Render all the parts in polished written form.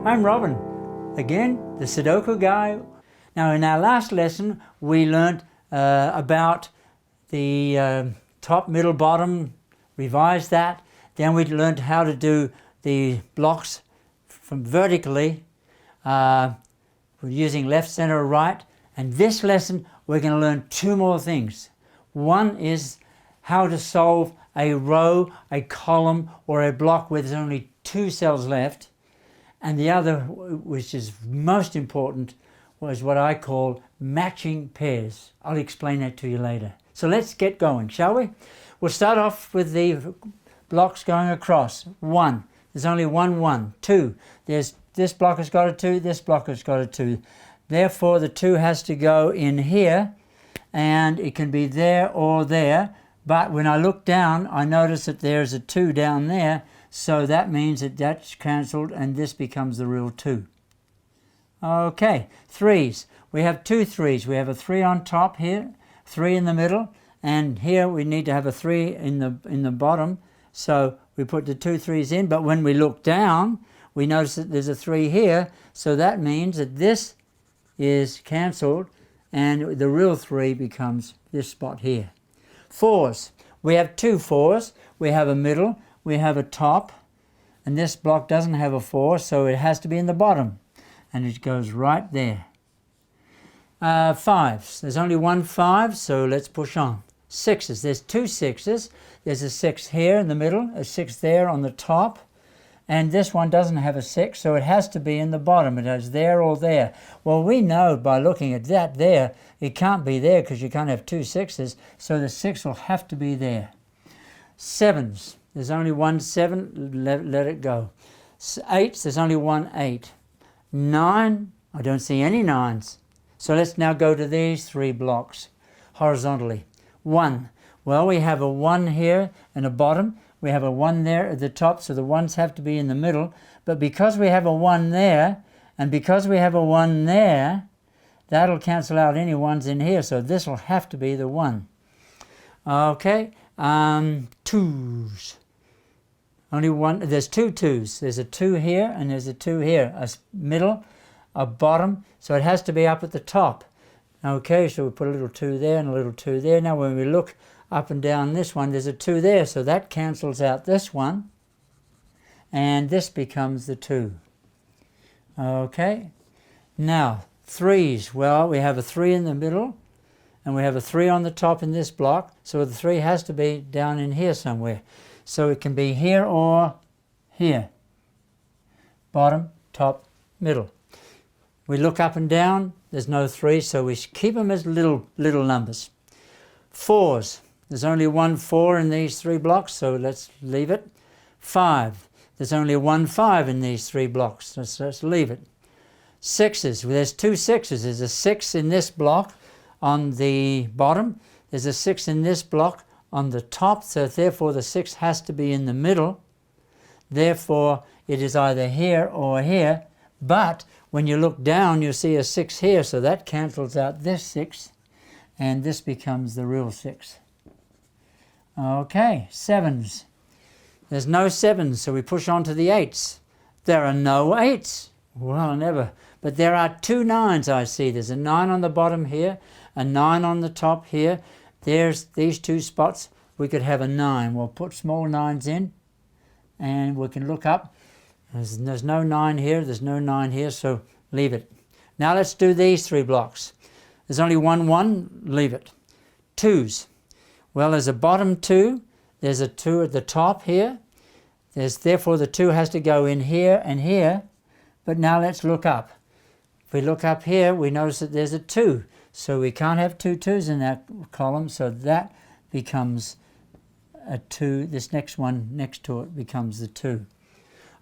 I'm Robin, again, the Sudoku Guy. Now in our last lesson we learnt about the top, middle, bottom, revised that. Then we learned how to do the blocks from vertically we're using left, center, right. And this lesson we're going to learn two more things. One is how to solve a row, a column, or a block where there's only two cells left. And the other, which is most important, was what I call matching pairs. I'll explain that to you later. So let's get going, shall we? We'll start off with the blocks going across. 1. There's only one 1. 2. There's this block has got a 2, this block has got a 2. Therefore, the 2 has to go in here, and it can be there or there. But when I look down, I notice that there's a 2 down there, so that means that that's cancelled, and this becomes the real 2. Okay, 3s. We have two 3s. We have a 3 on top here, 3 in the middle, and here we need to have a 3 in the bottom. So we put the 2 3s in, but when we look down, we notice that there's a 3 here, so that means that this is cancelled, and the real 3 becomes this spot here. 4s. We have two 4s. We have a middle, we have a top, and this block doesn't have a 4, so it has to be in the bottom, and it goes right there. 5s. There's only one 5, so let's push on. 6s. There's two 6s. There's a 6 here in the middle, a 6 there on the top, and this one doesn't have a 6, so it has to be in the bottom. It has there or there. Well, we know by looking at that there, it can't be there because you can't have two 6s, so the 6 will have to be there. 7s. There's only one 7, let it go. 8s, there's only one 8. 9, I don't see any 9s. So let's now go to these three blocks horizontally. 1, well, we have a 1 here and a bottom. We have a 1 there at the top, so the 1s have to be in the middle. But because we have a 1 there, and because we have a 1 there, that'll cancel out any 1s in here, so this will have to be the 1. Okay, 2s. Only one, there's two 2s. There's a 2 here and there's a 2 here. A middle, a bottom, so it has to be up at the top. Okay, so we put a little 2 there and a little 2 there. Now when we look up and down this one, there's a 2 there, so that cancels out this one, and this becomes the 2. Okay, now 3s. Well, we have a 3 in the middle, and we have a 3 on the top in this block, so the 3 has to be down in here somewhere. So it can be here or here. Bottom, top, middle. We look up and down, there's no 3, so we keep them as little numbers. 4s. There's only one 4 in these three blocks, so let's leave it. 5. There's only one 5 in these three blocks, so let's leave it. 6s. Well, there's two 6s. There's a 6 in this block on the bottom. There's a 6 in this block on the top, so therefore the 6 has to be in the middle. Therefore, it is either here or here. But when you look down, you see a 6 here, so that cancels out this 6, and this becomes the real 6. Okay, 7s. There's no 7s, so we push on to the 8s. There are no 8s. Well, never. But there are two 9s I see. There's a 9 on the bottom here, a 9 on the top here. There's these two spots. We could have a 9. We'll put small 9s in, and we can look up. There's no 9 here, there's no 9 here, so leave it. Now let's do these three blocks. There's only one 1, leave it. 2s. Well, there's a bottom 2, there's a 2 at the top here. Therefore the 2 has to go in here and here. But now let's look up. If we look up here, we notice that there's a 2. So we can't have two 2s in that column, so that becomes a 2. This next one next to it becomes the 2.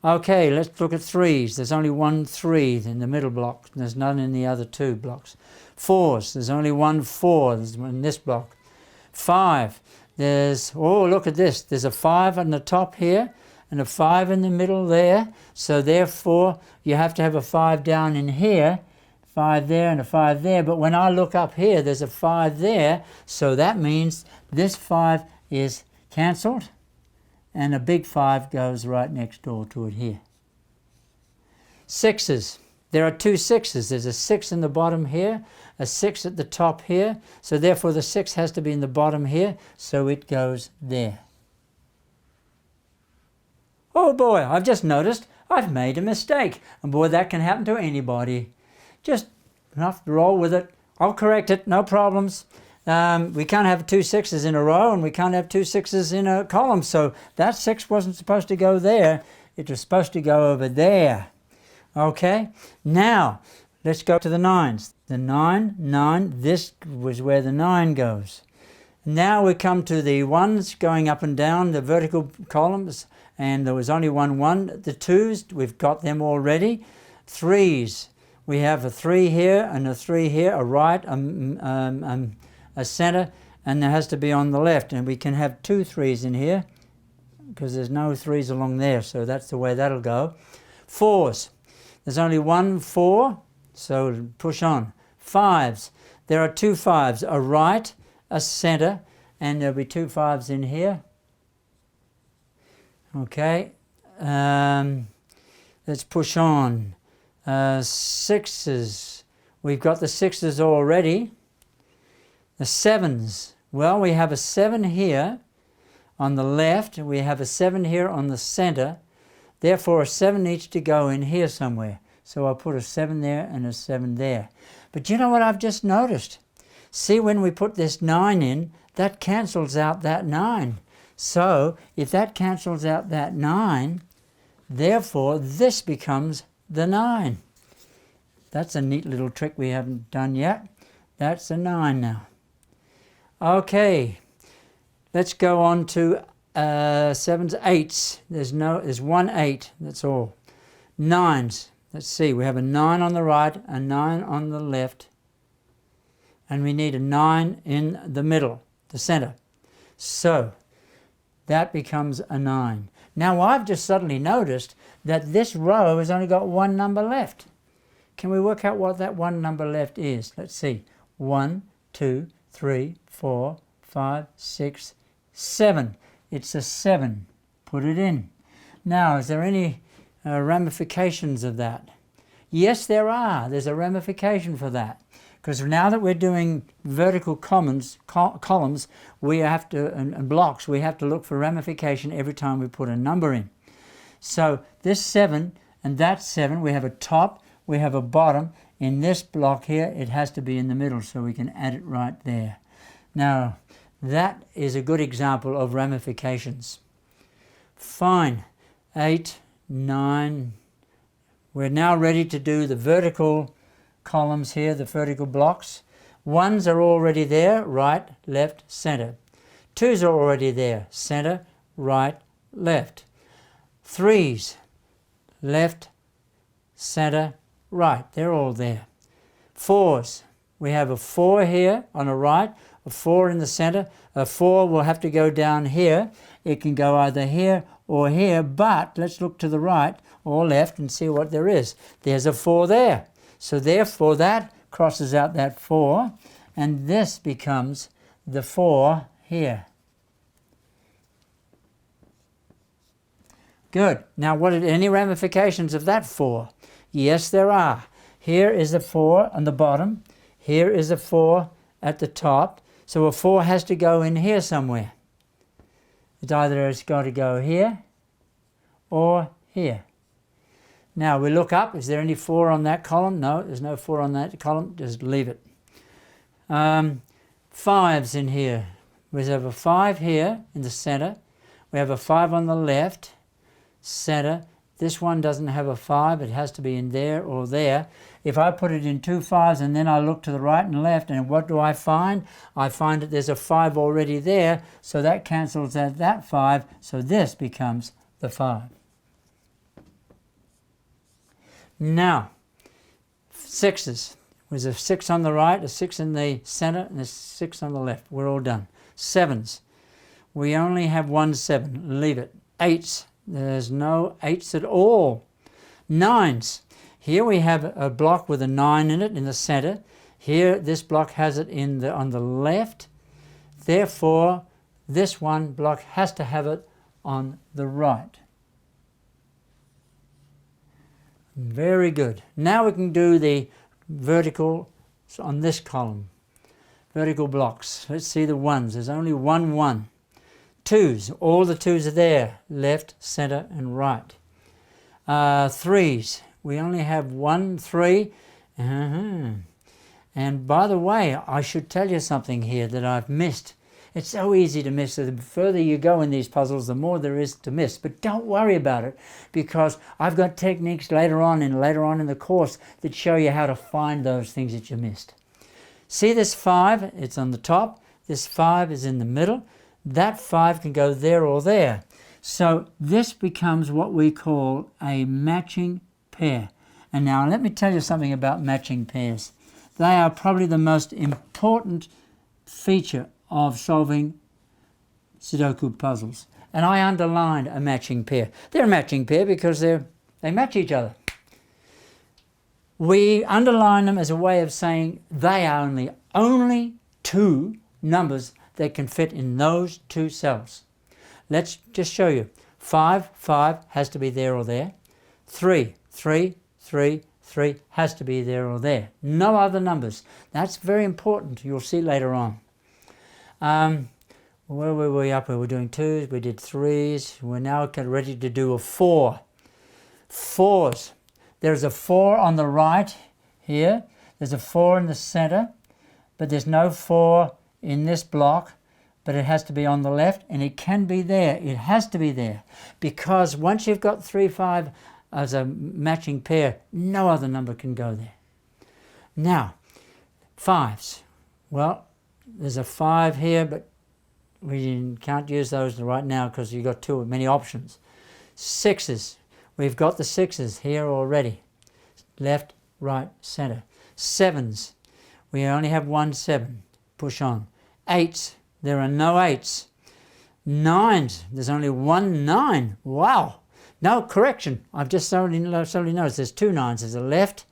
Okay, let's look at 3s. There's only one 3 in the middle block. There's none in the other two blocks. 4s. There's only one 4 in this block. 5. There's, oh, look at this. There's a 5 on the top here and a 5 in the middle there. So therefore, you have to have a 5 down in here, 5 there and a 5 there. But when I look up here, there's a 5 there. So that means this 5 is cancelled, and a big 5 goes right next door to it here. Sixes. There are two sixes. There's a 6 in the bottom here, a 6 at the top here. So therefore the 6 has to be in the bottom here, so it goes there. Oh boy, I've just noticed I've made a mistake. And boy, that can happen to anybody. Just have to roll with it. I'll correct it, no problems. We can't have two 6s in a row, and we can't have two 6s in a column. So that 6 wasn't supposed to go there. It was supposed to go over there. Okay, now let's go to the 9s. The 9, 9, this was where the 9 goes. Now we come to the 1s going up and down the vertical columns, and there was only one 1. The 2s, we've got them already. 3s, we have a 3 here and a 3 here, a right, a center, and there has to be on the left. And we can have two 3s in here because there's no 3s along there, so that's the way that'll go. 4s, there's only one 4, so push on. 5s, there are two 5s, a right, a center, and there'll be two 5s in here. Okay, let's push on. 6s, we've got the 6s already. The 7s, well, we have a 7 here on the left, and we have a 7 here on the center. Therefore, a 7 needs to go in here somewhere. So I'll put a 7 there and a 7 there. But you know what I've just noticed? See, when we put this 9 in, that cancels out that 9. So if that cancels out that 9, therefore this becomes the 9. That's a neat little trick we haven't done yet. That's a 9 now. Okay, let's go on to 7s, 8s. There's one 8, that's all. 9s, let's see, we have a 9 on the right, a 9 on the left, and we need a 9 in the middle, the center. So that becomes a 9. Now I've just suddenly noticed that this row has only got one number left. Can we work out what that one number left is? Let's see. 1, 2, 3, 4, 5, 6, 7. It's a 7. Put it in. Now, is there any ramifications of that? Yes, there are. There's a ramification for that. Because now that we're doing vertical columns, we have to, and blocks, we have to look for ramification every time we put a number in. So this 7 and that 7, we have a top, we have a bottom. In this block here, it has to be in the middle, so we can add it right there. Now, that is a good example of ramifications. Fine. 8, 9. We're now ready to do the vertical columns here, the vertical blocks. 1s are already there, right, left, center. 2s are already there, center, right, left. 3s, left, center, right, they're all there. 4s, we have a 4 here on the right, a 4 in the center. A 4 will have to go down here. It can go either here or here, but let's look to the right or left and see what there is. There's a 4 there. So therefore that crosses out that 4, and this becomes the 4 here. Good. Now, what are any ramifications of that 4? Yes, there are. Here is a 4 on the bottom. Here is a 4 at the top. So a 4 has to go in here somewhere. It's either it's got to go here or here. Now we look up. Is there any 4 on that column? No, there's no 4 on that column. Just leave it. 5s in here. We have a 5 here in the center. We have a 5 on the left, center. This one doesn't have a 5. It has to be in there or there. If I put it in two 5s and then I look to the right and left, and what do I find? I find that there's a 5 already there, so that cancels out that 5, so this becomes the 5. Now, 6s. There's a 6 on the right, a 6 in the center, and a 6 on the left. We're all done. 7s. We only have one 7. Leave it. 8s. There's no 8s at all. 9s. Here we have a block with a 9 in it in the center. Here this block has it on the left. Therefore, this one block has to have it on the right. Very good. Now we can do the vertical on this column. Vertical blocks. Let's see the ones. There's only one 1. Twos. All the twos are there. Left, center, and right. Threes. We only have 1 3. And by the way, I should tell you something here that I've missed. It's so easy to miss. The further you go in these puzzles, the more there is to miss. But don't worry about it, because I've got techniques later on in the course that show you how to find those things that you missed. See this 5? It's on the top. This 5 is in the middle. That 5 can go there or there. So this becomes what we call a matching pair. And now let me tell you something about matching pairs. They are probably the most important feature of solving Sudoku puzzles. And I underlined a matching pair. They're a matching pair because they match each other. We underline them as a way of saying they are only 2 numbers that can fit in those 2 cells. Let's just show you. 5 has to be there or there. 3 has to be there or there. No other numbers. That's very important. You'll see later on. Where were we up? We were doing 2s, we did 3s. We're now ready to do a 4. 4s. There's a 4 on the right here. There's a 4 in the center, but there's no 4 in this block, but it has to be on the left, and it can be there. It has to be there, because once you've got 3 5 as a matching pair, no other number can go there. Now, 5s. Well, there's a 5 here, but we can't use those right now because you've got too many options. 6s. We've got the 6s here already. Left, right, center. 7s. We only have 1 7. Push on. 8s. There are no 8s. 9s. There's only 1 9. Wow. No, correction. I've just suddenly noticed there's 2 9s. There's a left,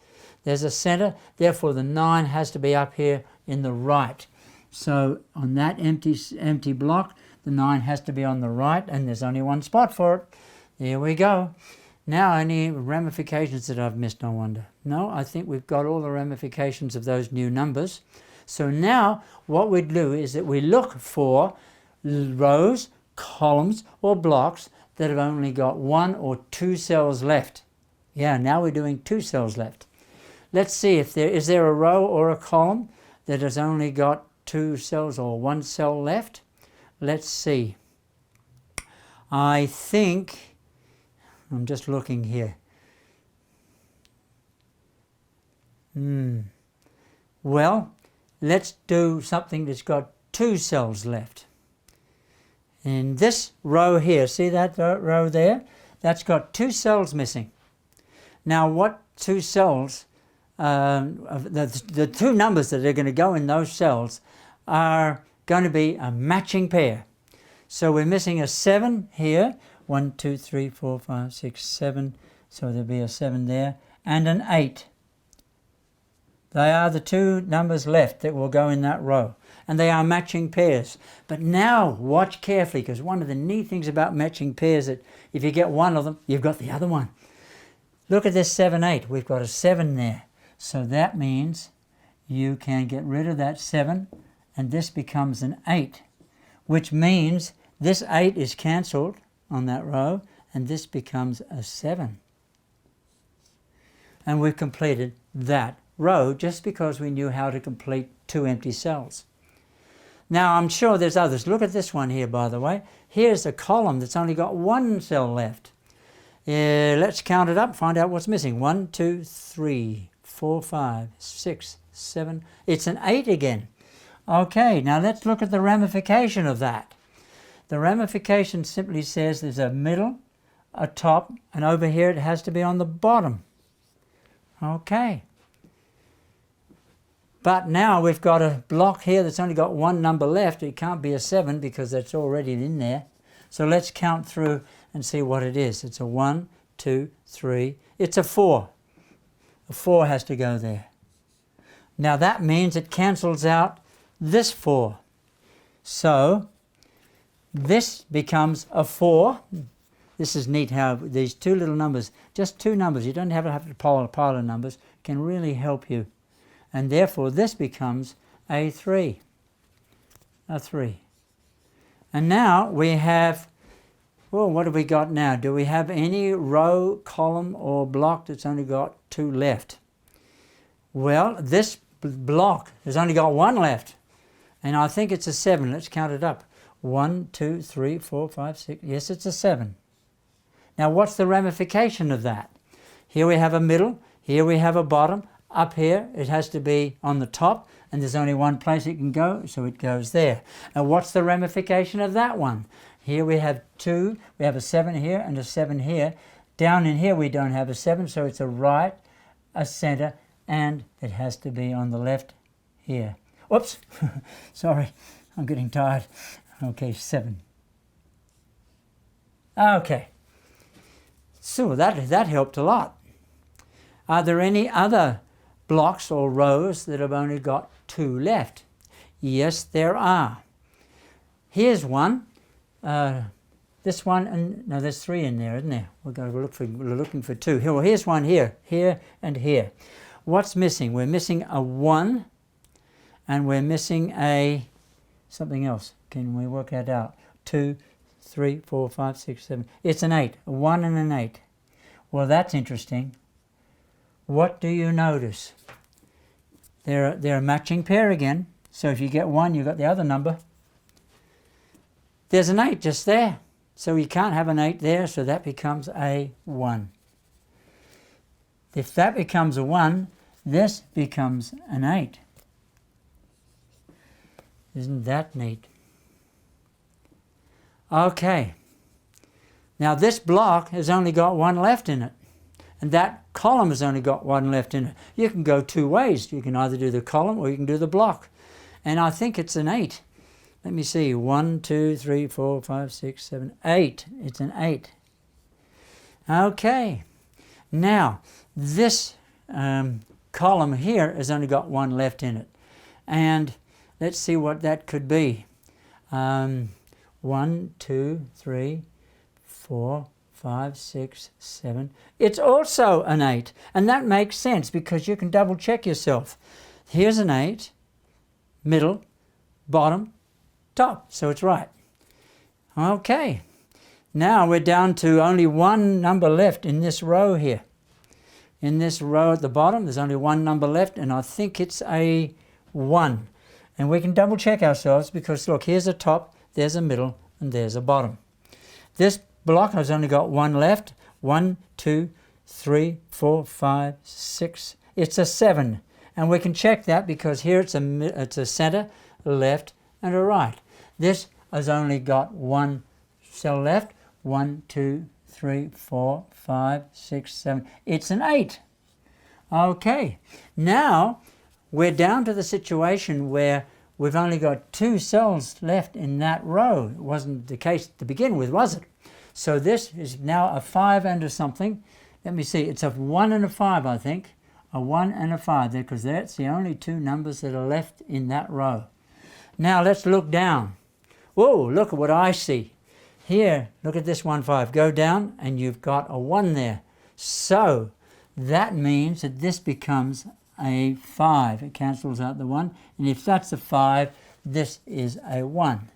there's a center. Therefore, the 9 has to be up here in the right. So on that empty block, the 9 has to be on the right, and there's only 1 spot for it. There we go. Now, any ramifications that I've missed, I wonder? No, I think we've got all the ramifications of those new numbers. So now what we do is that we look for rows, columns, or blocks that have only got 1 or 2 cells left. Yeah, now we're doing 2 cells left. Let's see if is there a row or a column that has only got 2 cells or 1 cell left. Let's see. I think, I'm just looking here. Well, let's do something that's got 2 cells left. In this row here, see that row there? That's got 2 cells missing. Now, what 2 cells, the 2 numbers that are going to go in those cells are going to be a matching pair. So we're missing a 7 here. 1, 2, 3, 4, 5, 6, 7. So there'll be a 7 there. And an 8. They are the 2 numbers left that will go in that row. And they are matching pairs. But now watch carefully, because one of the neat things about matching pairs is that if you get one of them, you've got the other one. Look at this 7, 8. We've got a 7 there. So that means you can get rid of that 7, and this becomes an 8, which means this 8 is cancelled on that row, and this becomes a 7. And we've completed that row just because we knew how to complete 2 empty cells. Now, I'm sure there's others. Look at this one here, by the way. Here's a column that's only got 1 cell left. Let's count it up, find out what's missing. 1, 2, 3, 4, 5, 6, 7. It's an 8 again. Okay, now let's look at the ramification of that. The ramification simply says there's a middle, a top, and over here it has to be on the bottom. Okay. But now we've got a block here that's only got 1 number left. It can't be a 7 because that's already in there. So let's count through and see what it is. It's a 1, 2, 3. It's a 4. A 4 has to go there. Now that means it cancels out this 4. So this becomes a 4. This is neat how these two little numbers, just two numbers, you don't have to pile of numbers, can really help you. And therefore this becomes a 3. A 3. And now we have, well, what have we got now? Do we have any row, column, or block that's only got 2 left? Well, this block has only got 1 left. And I think it's a 7. Let's count it up. 1, 2, 3, 4, 5, 6. Yes, it's a 7. Now, what's the ramification of that? Here we have a middle. Here we have a bottom. Up here, it has to be on the top. And there's only one place it can go, so it goes there. Now, what's the ramification of that one? Here we have 2. We have a 7 here and a 7 here. Down in here, we don't have a 7, so it's a right, a center, and it has to be on the left here. Whoops. Sorry, I'm getting tired. Okay, 7. Okay. So that helped a lot. Are there any other blocks or rows that have only got 2 left? Yes, there are. Here's one. This one, and no, there's 3 in there, isn't there? We're looking for 2. Well, here's one here, and here. What's missing? We're missing a 1, and we're missing a something else. Can we work that out? 2, 3, 4, 5, 6, 7. It's an 8. A 1 and an 8. Well, that's interesting. What do you notice? They're a matching pair again. So if you get 1, you've got the other number. There's an 8 just there. So you can't have an 8 there, so that becomes a 1. If that becomes a 1, this becomes an 8. Isn't that neat? Okay. Now this block has only got 1 left in it. And that column has only got 1 left in it. You can go 2 ways. You can either do the column or you can do the block. And I think it's an 8. Let me see. 1, 2, 3, 4, 5, 6, 7, 8. It's an 8. Okay. Now, this column here has only got 1 left in it. And let's see what that could be. 1, 2, 3, 4, 5, 6, 7. It's also an 8. And that makes sense because you can double check yourself. Here's an 8, middle, bottom, top. So it's right. Okay. Now we're down to only 1 number left in this row here. In this row at the bottom, there's only 1 number left, and I think it's a 1. And we can double check ourselves because, look, here's a top, there's a middle, and there's a bottom. This block has only got 1 left. 1, 2, 3, 4, 5, 6. It's a 7. And we can check that because here it's a center, a left, and a right. This has only got 1 cell left. 1, 2, 3, 4, 5, 6, 7. It's an 8. Okay. Now we're down to the situation where we've only got 2 cells left in that row. It wasn't the case to begin with, was it? So this is now a 5 and a something. Let me see. It's a 1 and a 5, I think. A 1 and a 5 there, because that's the only 2 numbers that are left in that row. Now let's look down. Whoa, look at what I see. Here, look at this 1, 5. Go down and you've got a 1 there. So that means that this becomes a 5. It cancels out the 1. And if that's a 5, this is a 1.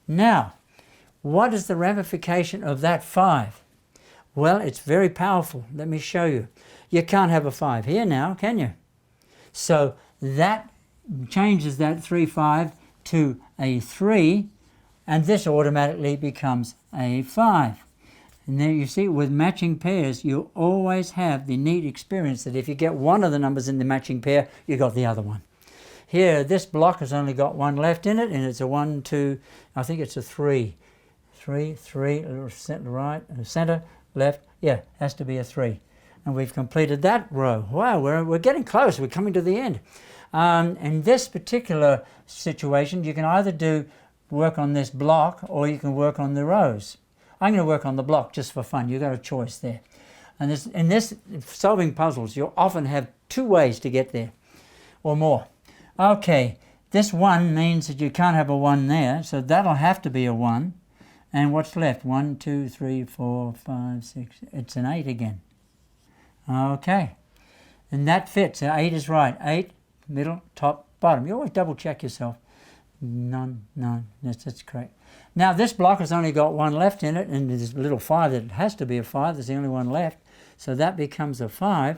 Now, what is the ramification of that 5? Well, it's very powerful. Let me show you. You can't have a 5 here now, can you? So that changes that 3, 5 to a 3, and this automatically becomes a 5. And there you see, with matching pairs, you always have the neat experience that if you get one of the numbers in the matching pair, you got the other one. Here, this block has only got 1 left in it, and it's a 1, 2, I think it's a 3. 3, 3, right, center, left, yeah, has to be a 3. And we've completed that row. Wow, we're getting close. We're coming to the end. In this particular situation, you can either work on this block or you can work on the rows. I'm going to work on the block just for fun. You've got a choice there. And in this solving puzzles, you'll often have 2 ways to get there or more. Okay, this 1 means that you can't have a 1 there, so that'll have to be a 1. And what's left? 1, 2, 3, 4, 5, 6. It's an 8 again. Okay. And that fits. 8 is right. 8, middle, top, bottom. You always double check yourself. None. That's correct. Now this block has only got 1 left in it, and there's a little 5 that it has to be a 5. There's the only one left. So that becomes a 5.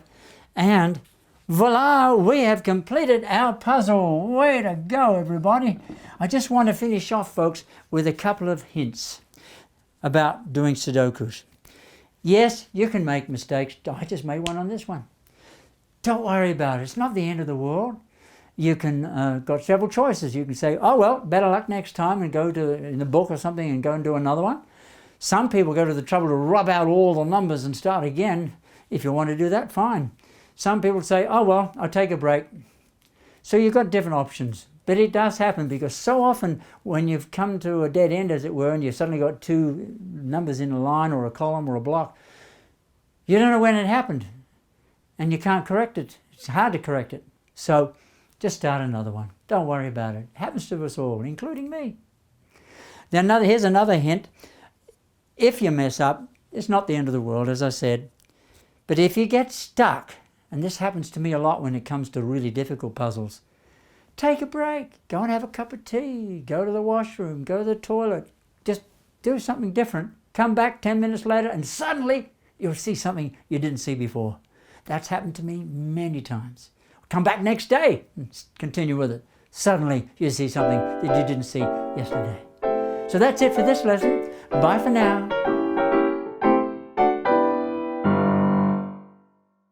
And voila, we have completed our puzzle. Way to go, everybody. I just want to finish off, folks, with a couple of hints about doing Sudokus. Yes, you can make mistakes. I just made one on this one. Don't worry about it. It's not the end of the world. You can got several choices. You can say, oh, well, better luck next time, and go to in the book or something and go and do another one. Some people go to the trouble to rub out all the numbers and start again. If you want to do that, fine. Some people say, oh, well, I'll take a break. So you've got different options. But it does happen, because so often when you've come to a dead end, as it were, and you've suddenly got 2 numbers in a line or a column or a block, you don't know when it happened, and you can't correct it. It's hard to correct it. So just start another one. Don't worry about it. It happens to us all, including me. Now here's another hint. If you mess up, it's not the end of the world, as I said. But if you get stuck, and this happens to me a lot when it comes to really difficult puzzles, take a break. Go and have a cup of tea. Go to the washroom. Go to the toilet. Just do something different. Come back 10 minutes later, and suddenly you'll see something you didn't see before. That's happened to me many times. Come back next day and continue with it. Suddenly you see something that you didn't see yesterday. So that's it for this lesson. Bye for now.